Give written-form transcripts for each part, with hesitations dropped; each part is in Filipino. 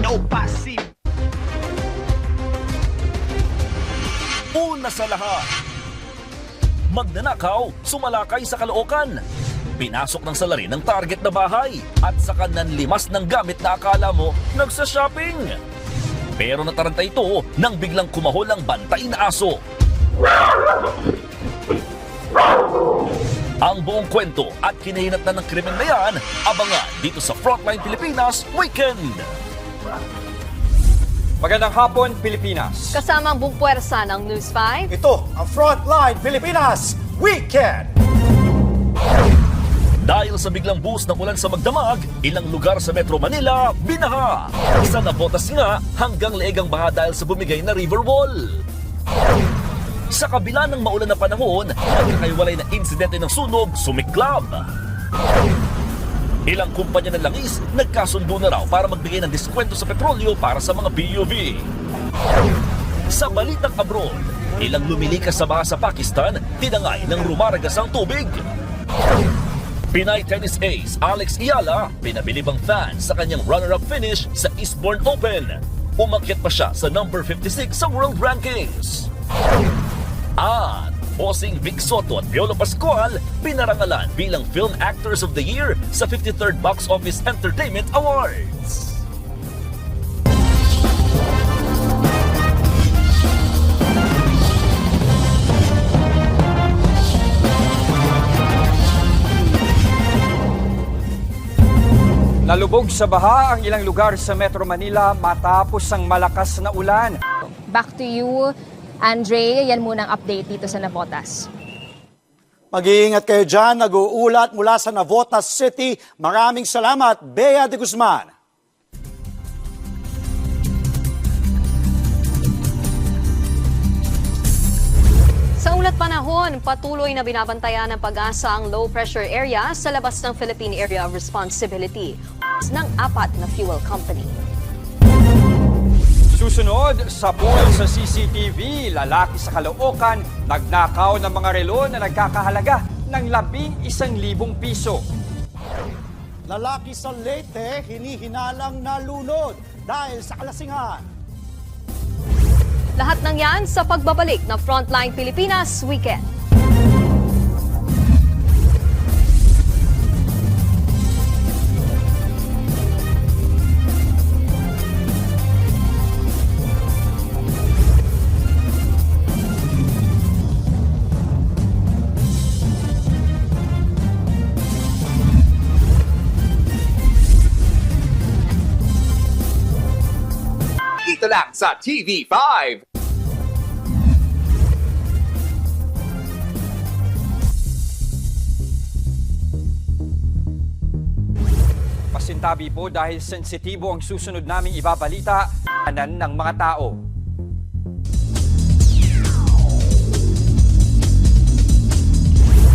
no passive. Una sa lahat, magnanakaw, sumalakay sa Caloocan. Pinasok ng salarin ng target na bahay at saka nanlimas ng gamit na akala mo nagsa-shopping. Pero nataranta ito nang biglang kumahol ang bantay na aso. Ang buong kwento at kinahinatnan ng krimen na yan, abangan dito sa Frontline Pilipinas Weekend. Magandang hapon, Pilipinas. Kasama ang buong puwersa ng News 5. Ito ang Frontline Pilipinas Weekend! Dahil sa biglang buhos ng ulan sa magdamag, ilang lugar sa Metro Manila, binaha. Isa na botas nga hanggang leeg ang baha dahil sa bumigay na river wall. Sa kabila ng maulan na panahon, nagkakaiwalay na insidente ng sunog, sumiklab. Ilang kumpanya ng langis nagkasundo na raw para magbigay ng diskwento sa petrolyo para sa mga PUV. Sa balitang abroad, ilang lumilikas sa baha sa Pakistan, tinangay ng rumaragas ang tubig. Pinay tennis ace Alex Ayala pinabilibang fan sa kanyang runner-up finish sa Eastbourne Open. Umakyat pa siya sa number 56 sa world rankings. At Bossing Vic Soto at Piolo Pascual pinarangalan bilang Film Actors of the Year sa 53rd Box Office Entertainment Awards. Nalubog sa baha ang ilang lugar sa Metro Manila matapos ang malakas na ulan. Back to you, Andre. Yan muna ang update dito sa Navotas. Mag-iingat kayo dyan, nag-uulat mula sa Navotas City. Maraming salamat, Bea de Guzman. Sa ulat panahon, patuloy na binabantayan ng Pag-asa ang low-pressure area sa labas ng Philippine Area of Responsibility ng 4 na fuel company. Susunod, sa pool sa CCTV, lalaki sa Caloocan, nagnakaw ng mga relo na nagkakahalaga ng 11,000 piso. Lalaki sa Leyte, hinihinalang nalunod dahil sa kalasingan. Lahat ng yan sa pagbabalik ng Frontline Pilipinas Weekend. Dito lang sa TV5. Pasintabi po dahil sensitibo ang susunod naming ibabalita ng mga tao.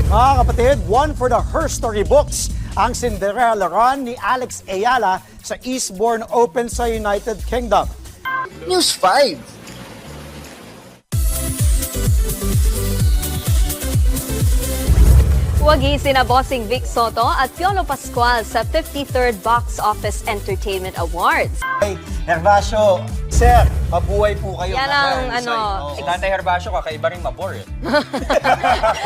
Mga kapatid, one for the Her Story books, ang Cinderella Run ni Alex Ayala sa Eastbourne Open sa United Kingdom. News 5. Huwagi sina Bossing Vic Soto at Piolo Pascual sa 53rd Box Office Entertainment Awards. Hey, Herbacio, sir, mabuhay po kayo. Yan ang naman. ano, Si Tatay Herbacio, kakaiba rin mabor eh.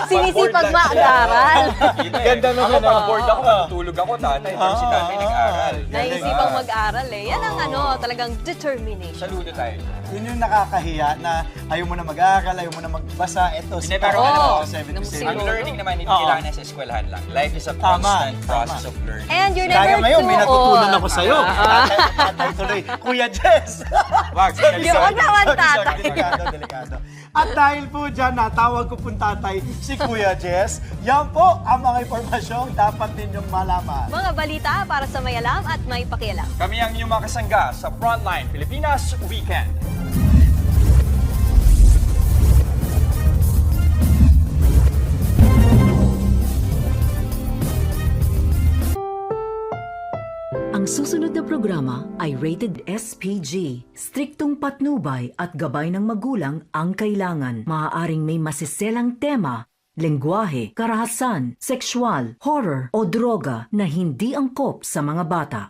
sinisipag mag-aral. Ganda naman. Ako, bored ako, matutulog ako, tatay. Pero si tatay nag-aral. Naisipang mag-aral eh. Yan ang ano, talagang determination. Saludo tayo. Yun yung nakakahiya na ayaw mo na mag-aaral, ayaw mo na magbasa. Ito, Hindi, pero Oo. alam mo, 77. ang learning naman, hindi Oo. kailangan na sa eskwelahan lang. Life is a Tama, constant tama. process of learning. And you're Kaya never ngayon, too may natutunan old. ako sa'yo. Tatay tuloy, Kuya Jess. Wag, Huwag naman, tatay. Delikado. At dahil po dyan, natawag ko pong tatay si Kuya Jess. Yan po ang mga impormasyong dapat ninyong malaman. Mga balita para sa may alam at may pakialam. Kami ang inyong mga kasangga sa Frontline Pilipinas Weekend. Ang susunod na programa ay rated SPG. Striktong patnubay at gabay ng magulang ang kailangan. Maaaring may masiselang tema, lengguwahe, karahasan, sexual, horror o droga na hindi angkop sa mga bata.